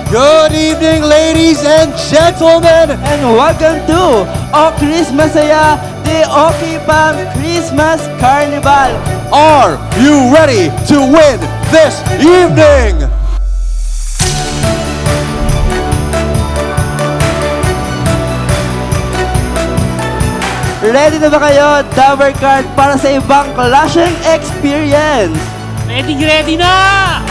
Good evening, ladies and gentlemen. And welcome to O Christmas Saya, the Okipang Christmas Carnival. Are you ready to win this evening? Ready na ba kayo, Dabber Card, para sa ibang clashing experience? Ready na!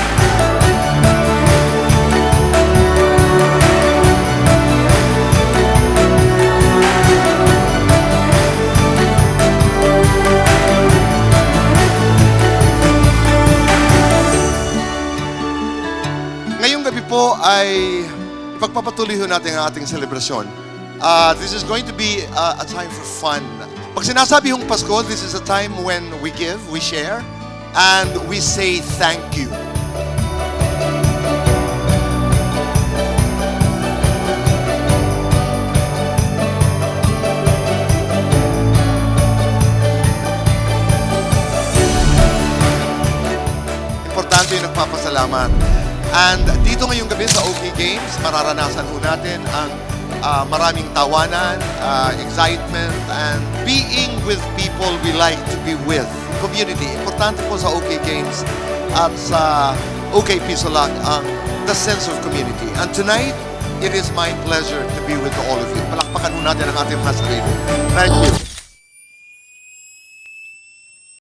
Ngayong gabi po ay ipagpapatuloy ho natin ang ating selebrasyon. This is going to be a time for fun. Pag sinasabi hong Pasko, this is a time when we give, we share, and we say thank you. Importante yung nagpapasalamat. And dito ngayong gabi sa OK Games, mararanasan ho natin ang maraming tawanan, excitement, and being with people we like to be with. Community. Importante po sa OK Games at sa OK Pisolak ang the sense of community. And tonight, it is my pleasure to be with all of you. Palakpakan ho natin ang ating mga sarili. Thank you.